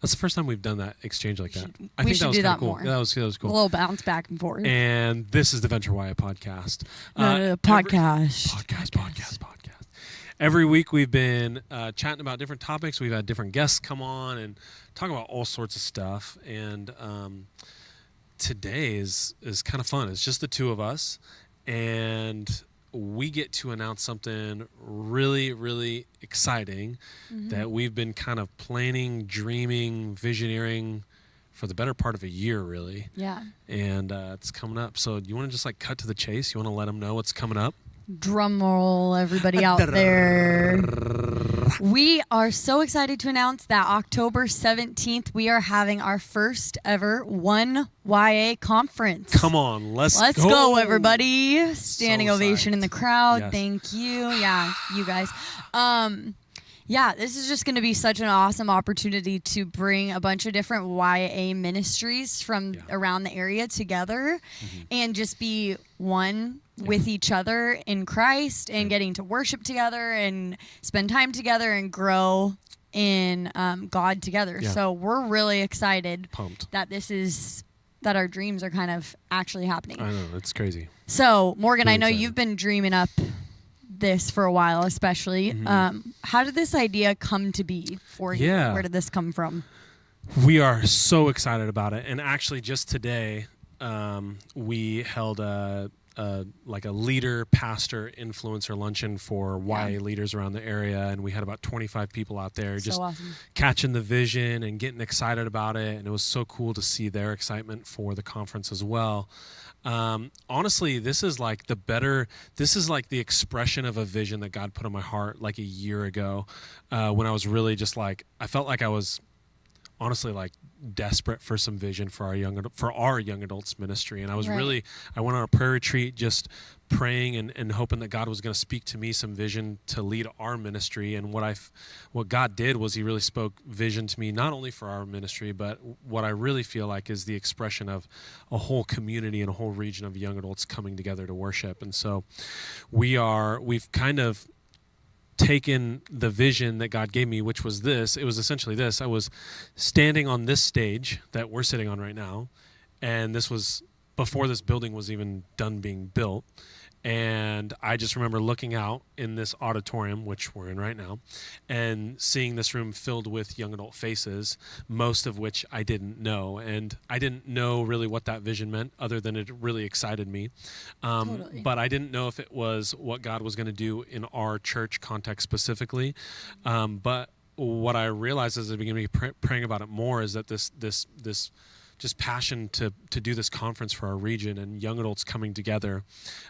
That's the first time we've done that exchange like that. I we think should that was do kinda that cool. more. Yeah, that was A cool. little bounce back and forth. And this is the Venture YA podcast. Podcast. Podcast. Every week we've been chatting about different topics. We've had different guests come on and talk about all sorts of stuff. And today is kind of fun. It's just the two of us, and we get to announce something really, really exciting that we've been kind of planning, dreaming, visioneering for the better part of a year, really. Yeah. And it's coming up. So do you want to just like cut to the chase? You want to let them know what's coming up? Drum roll, everybody out there. We are so excited to announce that October 17th, we are having our first ever 1YA conference. Come on, let's go, everybody. Standing ovation in the crowd. Yes. Thank you. Yeah, you guys. Yeah, this is just going to be such an awesome opportunity to bring a bunch of different YA ministries from around the area together and just be one with each other in Christ and getting to worship together and spend time together and grow in God together. Yeah. So we're really excited Pumped. that our dreams are kind of actually happening. I know, it's crazy. So Morgan, Really I know excited. you've been dreaming up this for a while, especially. How did this idea come to be for you? Yeah. Where did this come from? We are so excited about it. And actually just today, we held a leader, pastor, influencer luncheon for YA leaders around the area. And we had about 25 people out there just awesome. catching the vision and getting excited about it. And it was so cool to see their excitement for the conference as well. Honestly, this is like the expression of a vision that God put in my heart like a year ago, when I was really just like, I felt like I was honestly like desperate for some vision for our young adults ministry. And I was I went on a prayer retreat just praying and hoping that God was going to speak to me some vision to lead our ministry. And what God did was he really spoke vision to me, not only for our ministry, but what I really feel like is the expression of a whole community and a whole region of young adults coming together to worship. And so we've kind of taken the vision that God gave me, which was this. It was essentially this. I was standing on this stage that we're sitting on right now, and this was before this building was even done being built. And I just remember looking out in this auditorium, which we're in right now, and seeing this room filled with young adult faces, most of which I didn't know. And I didn't know really what that vision meant other than it really excited me. Totally. But I didn't know if it was what God was going to do in our church context specifically. But what I realized as I began to be praying about it more is that this just passion to do this conference for our region and young adults coming together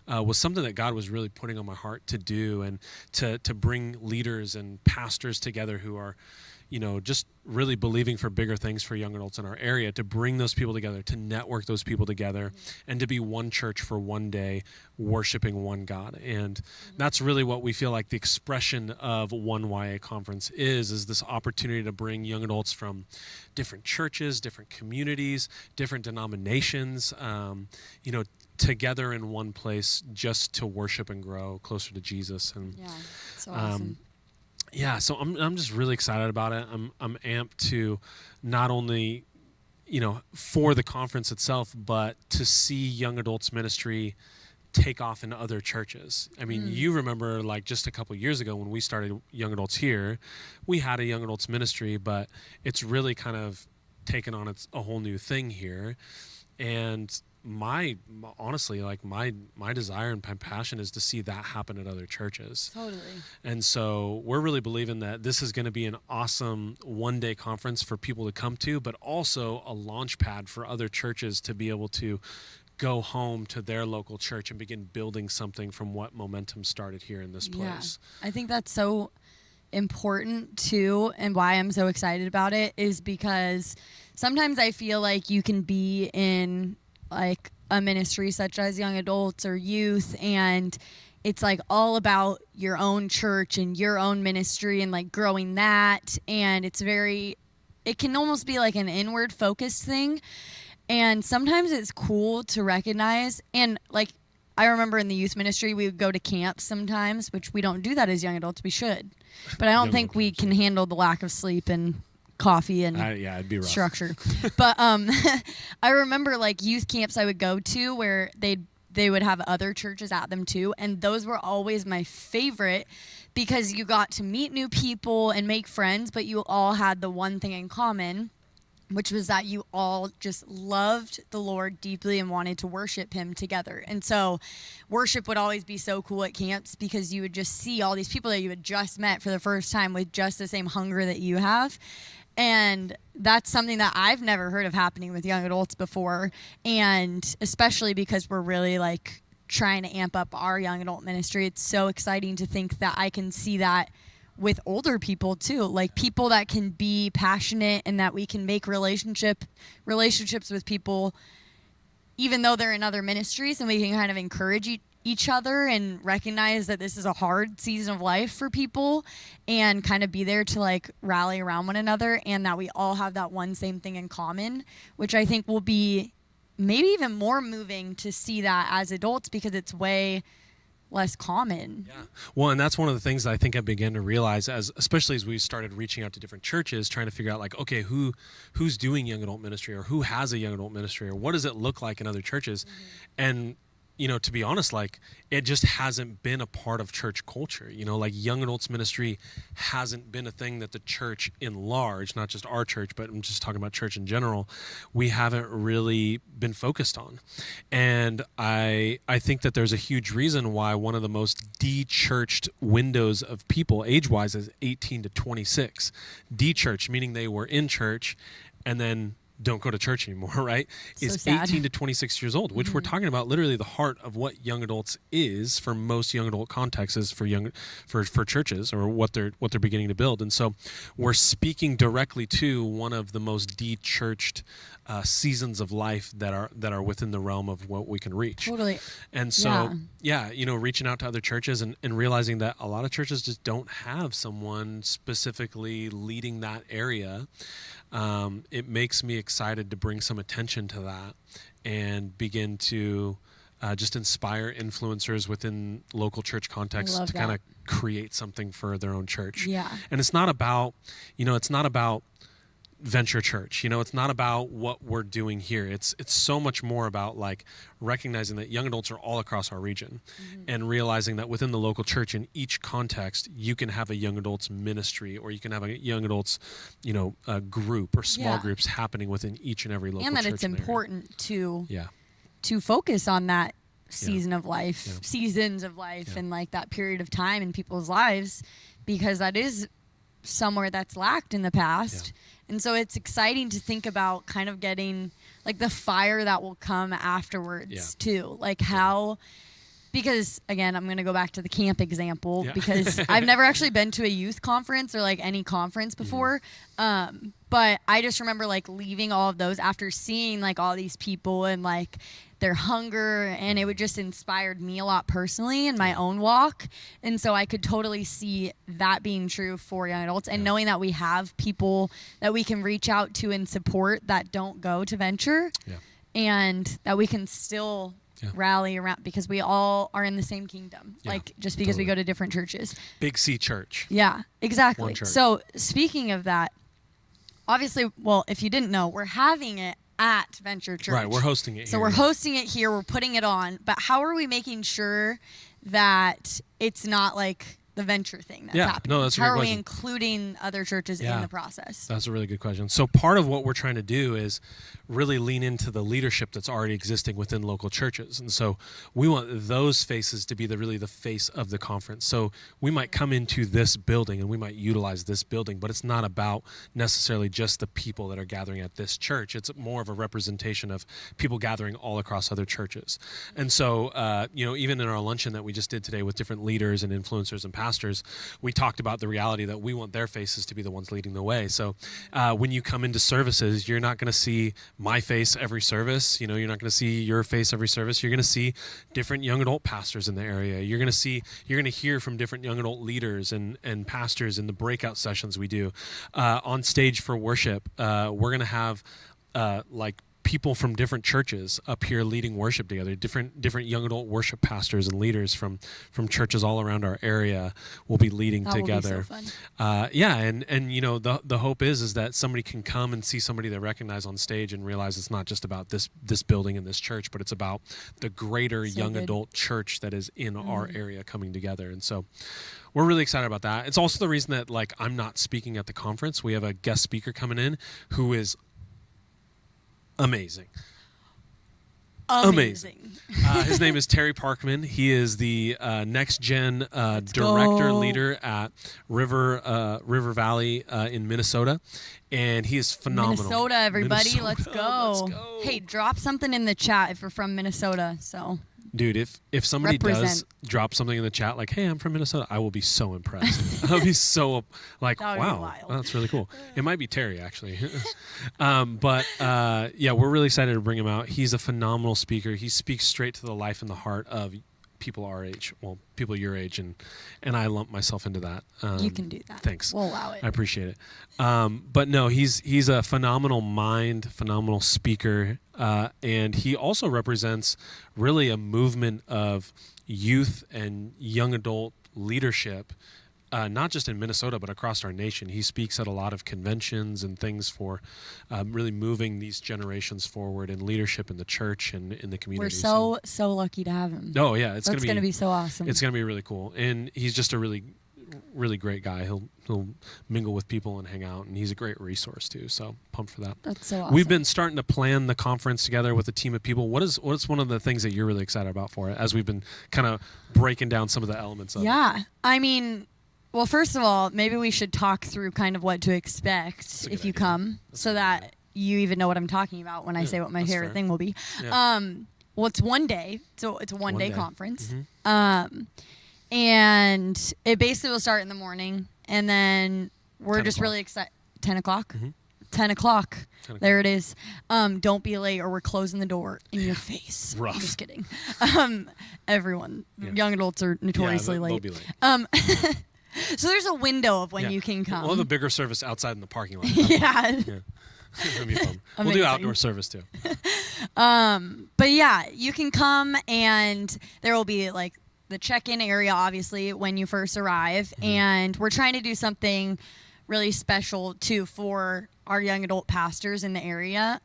was something that God was really putting on my heart to do, and to bring leaders and pastors together who are, just really believing for bigger things for young adults in our area, to bring those people together, to network those people together, and to be one church for one day, worshiping one God. And that's really what we feel like the expression of one YA conference is this opportunity to bring young adults from different churches, different communities, different denominations, together in one place just to worship and grow closer to Jesus. And Yeah, so awesome. so I'm just really excited about it. I'm amped to not only, for the conference itself, but to see young adults ministry take off into other churches. I mean, you remember like just a couple years ago when we started Young Adults here, we had a young adults ministry, but it's really kind of taken on a whole new thing here. And my desire and my passion is to see that happen at other churches. Totally. And so we're really believing that this is going to be an awesome one-day conference for people to come to, but also a launch pad for other churches to be able to go home to their local church and begin building something from what momentum started here in this place. Yeah. I think that's so important too, and why I'm so excited about it is because sometimes I feel like you can be in like a ministry such as young adults or youth, and it's like all about your own church and your own ministry and like growing that, and it can almost be like an inward focused thing. And sometimes it's cool to recognize, and like I remember in the youth ministry we would go to camps sometimes, which we don't do that as young adults. We should, but I don't think we can handle the lack of sleep and coffee and Yeah, it'd be rough. structure. But I remember like youth camps I would go to where they would have other churches at them too, and those were always my favorite because you got to meet new people and make friends, but you all had the one thing in common, which was that you all just loved the Lord deeply and wanted to worship him together. And so worship would always be so cool at camps because you would just see all these people that you had just met for the first time with just the same hunger that you have. And that's something that I've never heard of happening with young adults before. And especially because we're really like trying to amp up our young adult ministry, it's so exciting to think that I can see that with older people too, like people that can be passionate and that we can make relationships with people even though they're in other ministries, and we can kind of encourage each other and recognize that this is a hard season of life for people and kind of be there to like rally around one another, and that we all have that one same thing in common, which I think will be maybe even more moving to see that as adults because it's way less common. Yeah. Well, and that's one of the things that I think I began to realize especially as we started reaching out to different churches, trying to figure out like, okay, who's doing young adult ministry, or who has a young adult ministry, or what does it look like in other churches? And to be honest, like it just hasn't been a part of church culture. Like young adults ministry hasn't been a thing that the church in large, not just our church, but I'm just talking about church in general, we haven't really been focused on. And I think that there's a huge reason why one of the most de-churched windows of people age-wise is 18 to 26. De-churched, meaning they were in church and then don't go to church anymore, right? So is sad. 18 to 26 years old, which we're talking about literally the heart of what young adults is for most young adult contexts, is for churches, or what they're beginning to build. And so we're speaking directly to one of the most de-churched seasons of life that are within the realm of what we can reach. Totally. And so, reaching out to other churches and realizing that a lot of churches just don't have someone specifically leading that area. It makes me excited to bring some attention to that and begin to just inspire influencers within local church contexts to kind of create something for their own church. Yeah. And it's not about, venture church. It's not about what we're doing here. It's so much more about like recognizing that young adults are all across our region, and realizing that within the local church, in each context, you can have a young adults ministry, or you can have a young adults, a group or small groups happening within each and every local church. And that it's important to focus on that seasons of life, and like that period of time in people's lives, because that is somewhere that's lacked in the past. And so it's exciting to think about kind of getting like the fire that will come afterwards too. Like how, because again, I'm going to go back to the camp example because I've never actually been to a youth conference or like any conference before. But I just remember like leaving all of those after seeing like all these people and like their hunger, and it would just inspired me a lot personally in my own walk. And so I could totally see that being true for young adults, and knowing that we have people that we can reach out to and support that don't go to venture, and that we can still rally around because we all are in the same kingdom, like just because we go to different churches. Big C church. Yeah, exactly. One church. So speaking of that, obviously, well, if you didn't know, we're having it at Venture Church. Right, we're hosting it here. So we're hosting it here, we're putting it on, but how are we making sure that it's not like the venture thing that's happening? No, that's a how great are we question. including other churches in the process? That's a really good question. So part of what we're trying to do is really lean into the leadership that's already existing within local churches. And so we want those faces to be really the face of the conference. So we might come into this building and we might utilize this building, but it's not about necessarily just the people that are gathering at this church. It's more of a representation of people gathering all across other churches. And so, even in our luncheon that we just did today with different leaders and influencers and pastors, we talked about the reality that we want their faces to be the ones leading the way. So when you come into services, you're not going to see my face every service. You're not going to see your face every service. You're going to see different young adult pastors in the area. You're going to hear from different young adult leaders and pastors in the breakout sessions we do. On stage for worship, we're going to have like people from different churches up here leading worship together. Different young adult worship pastors and leaders from churches all around our area will be leading That together. will be so fun. And you know, the hope is that somebody can come and see somebody they recognize on stage and realize it's not just about this building and this church, but it's about the greater So young good. adult church that is in our area coming together. And so we're really excited about that. It's also the reason that like I'm not speaking at the conference. We have a guest speaker coming in who is amazing. Amazing. His name is Terry Parkman. He is the next gen director go. leader at River Valley in Minnesota, and he is phenomenal. Minnesota, everybody, Minnesota, let's go. let's go. Hey, drop something in the chat if you're from Minnesota. So Dude, if somebody does Represent. drop something in the chat like, "Hey, I'm from Minnesota," I will be so impressed. I'll be so like, That would be "Wow, wild. that's really cool." It might be Terry actually, but yeah, we're really excited to bring him out. He's a phenomenal speaker. He speaks straight to the life and the heart of people our age, well, people your age, and I lump myself into that. you can do that. Thanks. We'll allow it. I appreciate it. But no, he's a phenomenal mind, phenomenal speaker, and he also represents really a movement of youth and young adult leadership, not just in Minnesota, but across our nation. He speaks at a lot of conventions and things for really moving these generations forward in leadership in the church and in the community. We're so lucky to have him. Oh yeah, That's going to be so awesome. it's going to be really cool, and he's just a really great guy. He'll mingle with people and hang out, and he's a great resource too. So pumped for that. That's so awesome. We've been starting to plan the conference together with a team of people. What's one of the things that you're really excited about for it as we've been kind of breaking down some of the elements of it? Yeah. I mean, well, first of all, maybe we should talk through kind of what to expect a if good you idea. come so that you even know what I'm talking about when I Yeah, say what my that's favorite fair. thing will be. Yeah. Well, it's one day. So it's a one day day. conference. Mhm. And it basically will start in the morning, and then we're 10 just o'clock. really excited. 10 o'clock? Mhm. 10 o'clock. 10 o'clock. There it is. Don't be late or we're closing the door in your face. Rough. I'm just kidding. Everyone, Yeah. young adults are notoriously they'll late. be late. So there's a window of when Yeah. you can come. We'll have a bigger service outside in the parking lot. yeah. That'd be fun. We'll do Amazing. outdoor service too. But yeah, you can come and there will be like the check-in area, obviously, when you first arrive. Mm-hmm. And we're trying to do something really special too for our young adult pastors in the area.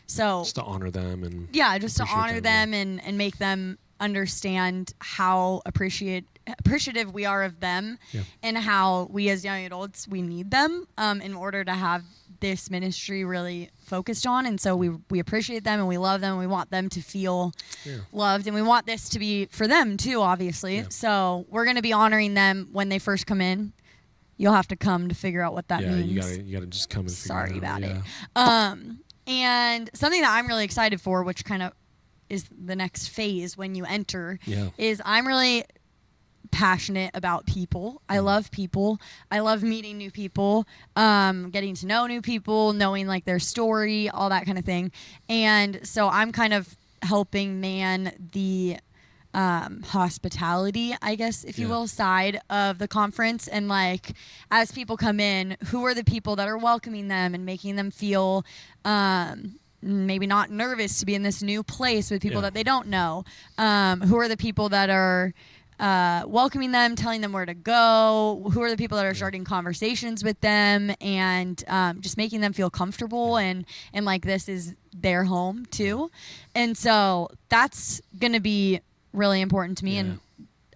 So Just to honor them and yeah, just to appreciate honor them, them and make them understand how appreciative we are of them, Yeah. and how we as young adults, we need them in order to have this ministry really focused on. And so we appreciate them and we love them and we want them to feel Yeah. loved, and we want this to be for them too, obviously. Yeah. So we're going to be honoring them when they first come in. You'll have to come to figure out what that Yeah, means. you gotta just come and figure Sorry it out. about Yeah. it. And something that I'm really excited for, which kind of is the next phase when you enter, Yeah. is I'm really passionate about people. I love people. I love meeting new people, getting to know new people, knowing like their story, all that kind of thing. And so I'm kind of helping man the hospitality, I guess, if you Yeah. will, side of the conference. And like, as people come in, who are the people that are welcoming them and making them feel maybe not nervous to be in this new place with people Yeah. that they don't know? Who are the people that are welcoming them, telling them where to go? Who are the people that are starting conversations with them and just making them feel comfortable and like this is their home too? And so that's going to be really important to me, and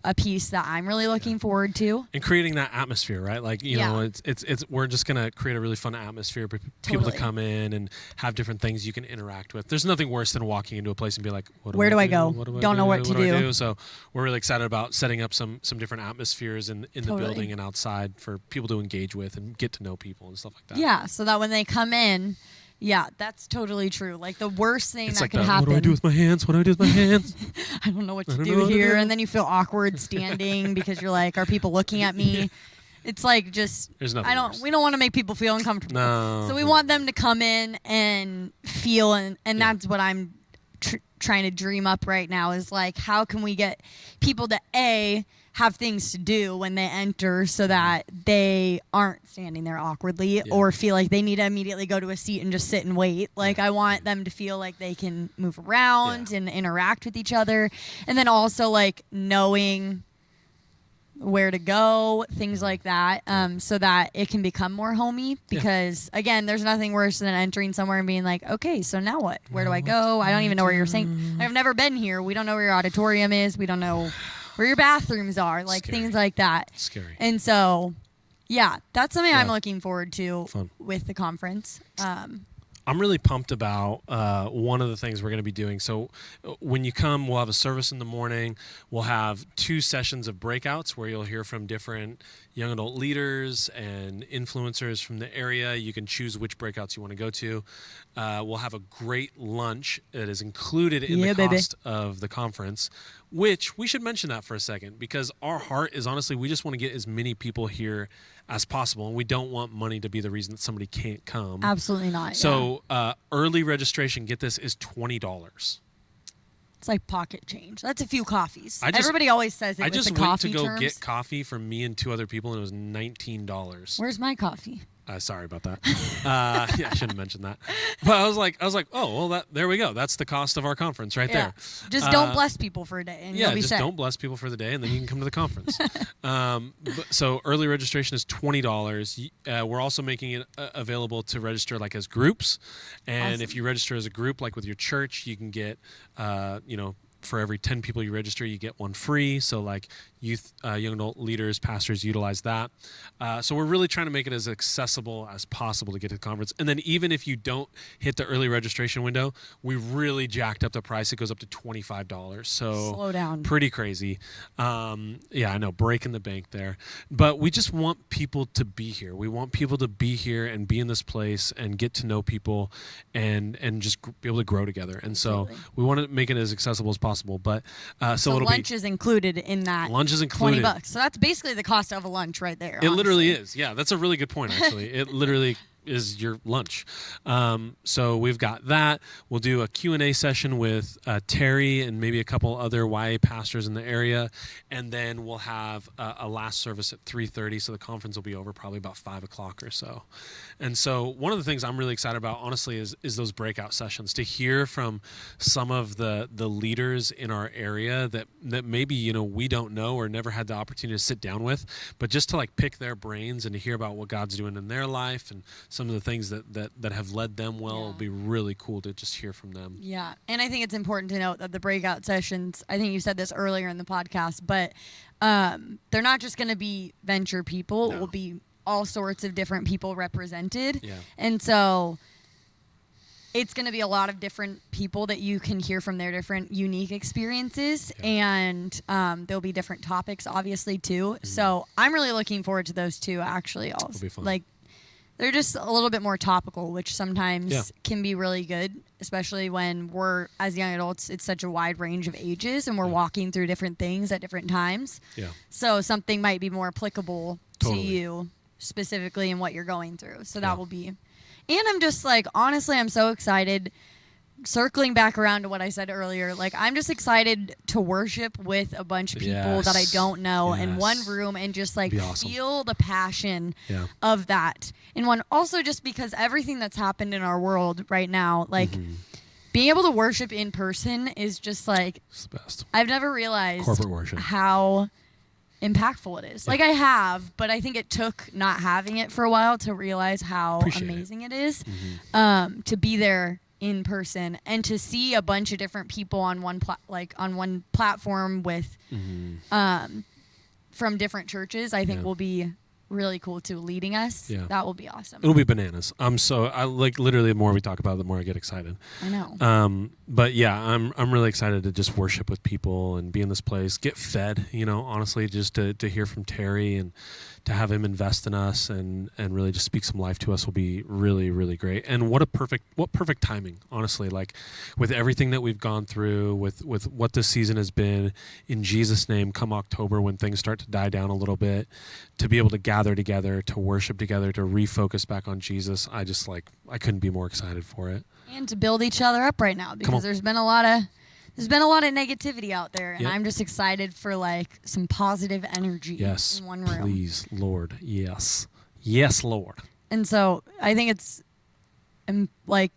a piece that I'm really looking forward to. And creating that atmosphere, right? Like, you know, Yeah. it's we're just gonna create a really fun atmosphere for people to Totally. come in and have different things you can interact with. There's nothing worse than walking into a place and be like, Where do I go? What do I Don't know do? what to do I do. So we're really excited about setting up some different atmospheres in the Totally. building and outside for people to engage with and get to know people and stuff like that. Yeah, so that when they come in, yeah, that's totally true. Like the worst thing It's that like could that, happen. what do I do with my hands? What do I do with my hands? I don't know what to don't know do what to here. do. And then you feel awkward standing because you're like, are people looking at me? It's like just There's nothing worse. we don't want to make people feel uncomfortable. No. So we want them to come in and feel, and that's what I'm trying to dream up right now is like, how can we get people to have things to do when they enter so that they aren't standing there awkwardly or feel like they need to immediately go to a seat and just sit and wait. Like, I want them to feel like they can move around and interact with each other. And then also, like, knowing where to go, things like that, so that it can become more homey. Because, again, there's nothing worse than entering somewhere and being like, okay, so now what? Where do I go? I don't even know where you're saying. I've never been here. We don't know where your auditorium is. We don't know where your bathrooms are, like things like that. Scary. And so, yeah, that's something I'm looking forward to with the conference. I'm really pumped about one of the things we're going to be doing. So when you come, we'll have a service in the morning. We'll have 2 sessions of breakouts where you'll hear from different young adult leaders and influencers from the area. You can choose which breakouts you want to go to. We'll have a great lunch that is included in the cost of the conference, which we should mention that for a second, because our heart is honestly, we just want to get as many people here as possible, and we don't want money to be the reason that somebody can't come. Absolutely not. So early registration, get this, is $20. It's like pocket change. That's a few coffees. Everybody always says it with the coffee I just went to go terms. get coffee for me and 2 other people, and it was $19. Where's my coffee? Sorry about that. I shouldn't mention that. But I was like, oh, well, there we go. That's the cost of our conference right there. Just don't bless people for a day, and you'll be set. Don't bless people for the day, and then you can come to the conference. So early registration is $20. We're also making it available to register like as groups, and if you register as a group, like with your church, you can get, for every 10 people you register, you get 1 free. So like youth, young adult leaders, pastors utilize that. So we're really trying to make it as accessible as possible to get to the conference. And then even if you don't hit the early registration window, we really jacked up the price. It goes up to $25. So slow down. Pretty crazy. I know, breaking the bank there. But we just want people to be here. We want people to be here and be in this place and get to know people and just be able to grow together. And so we want to make it as accessible as possible. But so it'll lunch is included in that. Lunch is included. $20. So that's basically the cost of a lunch right there. It literally is. Yeah, that's a really good point, actually. It literally is your lunch. So we've got that. We'll do a Q&A session with Terry and maybe a couple other YA pastors in the area. And then we'll have a last service at 3:30. So the conference will be over probably about 5 o'clock or so. And so one of the things I'm really excited about, honestly, is those breakout sessions, to hear from some of the leaders in our area that maybe, we don't know or never had the opportunity to sit down with, but just to like pick their brains and to hear about what God's doing in their life and some of the things that have led them well. It'll be really cool to just hear from them. Yeah. And I think it's important to note that the breakout sessions, I think you said this earlier in the podcast, but they're not just going to be venture people. No. It will be all sorts of different people represented. Yeah. And so it's going to be a lot of different people that you can hear from their different unique experiences. Yeah. And there'll be different topics, obviously, too. Mm-hmm. So I'm really looking forward to those two, actually. Also. It'll be fun. Like, they're just a little bit more topical, which sometimes can be really good, especially when we're, as young adults, it's such a wide range of ages and we're walking through different things at different times. Yeah. So something might be more applicable to you specifically in what you're going through. So that will be. And I'm just like, honestly, I'm so excited. Circling back around to what I said earlier, like, I'm just excited to worship with a bunch of people that I don't know in one room and just like feel the passion of that in one. Also, just because everything that's happened in our world right now, like being able to worship in person is just like, it's the best. I've never realized corporate worship how impactful it is. Like, I have, but I think it took not having it for a while to realize how amazing it is to be there in person and to see a bunch of different people on one platform with from different churches. I think will be really cool too, leading us. That will be awesome. It'll be bananas. I like, literally, the more we talk about it, the more I get excited. I know. But yeah, I'm really excited to just worship with people and be in this place, get fed, honestly, just to hear from Terry and to have him invest in us and really just speak some life to us will be really, really great. And what perfect timing, honestly, like with everything that we've gone through, with what this season has been, in Jesus' name, come October when things start to die down a little bit, to be able to gather together, to worship together, to refocus back on Jesus. I couldn't be more excited for it. And to build each other up right now, because there's been a lot of there's been a lot of negativity out there, and Yep. I'm just excited for like some positive energy Yes, in one room. please, Lord. Yes. Yes, Lord. And so I think it's like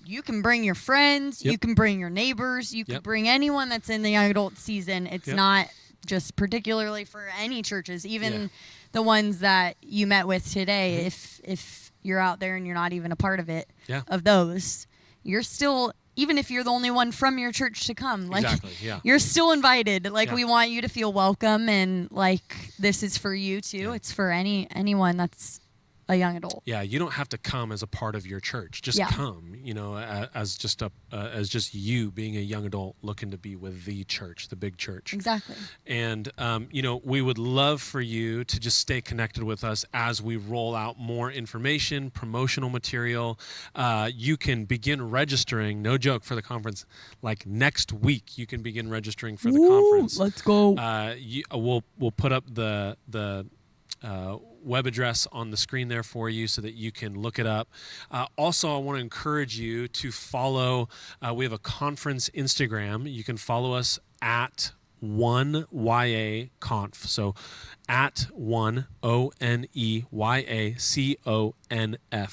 you can bring your friends, Yep. you can bring your neighbors, you can Yep. bring anyone that's in the young adult season. It's Yep. not just particularly for any churches, even Yeah. the ones that you met with today. Mm-hmm. If you're out there and you're not even a part of it, Yeah. of those, you're still, even if you're the only one from your church to come, like Exactly, yeah. you're still invited. Like Yeah. we want you to feel welcome, and like this is for you too. Yeah. It's for anyone that's a young adult. Yeah, you don't have to come as a part of your church. Just Yeah. come, as just you being a young adult looking to be with the church, the big church. Exactly. And we would love for you to just stay connected with us as we roll out more information, promotional material. You can begin registering, no joke, for the conference. Like next week, you can begin registering for the conference. Let's go. We'll put up the web address on the screen there for you so that you can look it up. Also, I want to encourage you to follow. We have a conference Instagram. You can follow us at 1YA Conf. So at ONEYACONF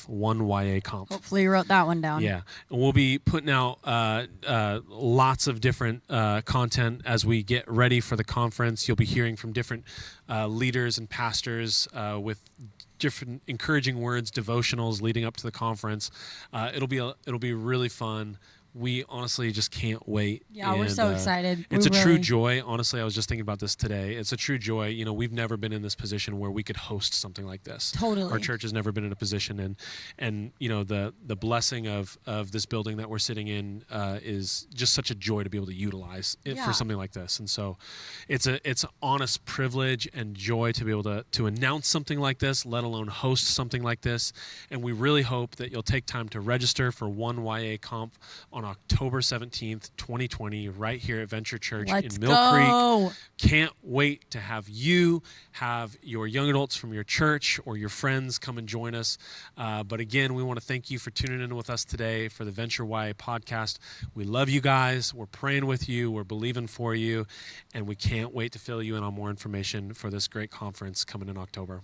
1YA Conf. Hopefully you wrote that one down. Yeah, and we'll be putting out lots of different content as we get ready for the conference. You'll be hearing from different leaders and pastors with different encouraging words, devotionals leading up to the conference. It'll be really fun. We honestly just can't wait. Yeah, we're And, so excited. It's a We true really- joy. Honestly, I was just thinking about this today. It's a true joy. We've never been in this position where we could host something like this. Totally. Our church has never been in a position, and the blessing of this building that we're sitting in is just such a joy to be able to utilize it Yeah. for something like this. And so, it's an honest privilege and joy to be able to announce something like this, let alone host something like this. And we really hope that you'll take time to register for 1YA Comp on October 17th, 2020, right here at Venture Church Let's in Mill Creek. go. Can't wait to have your young adults from your church or your friends come and join us. But again, we want to thank you for tuning in with us today for the Venture YA podcast. We love you guys. We're praying with you. We're believing for you. And we can't wait to fill you in on more information for this great conference coming in October.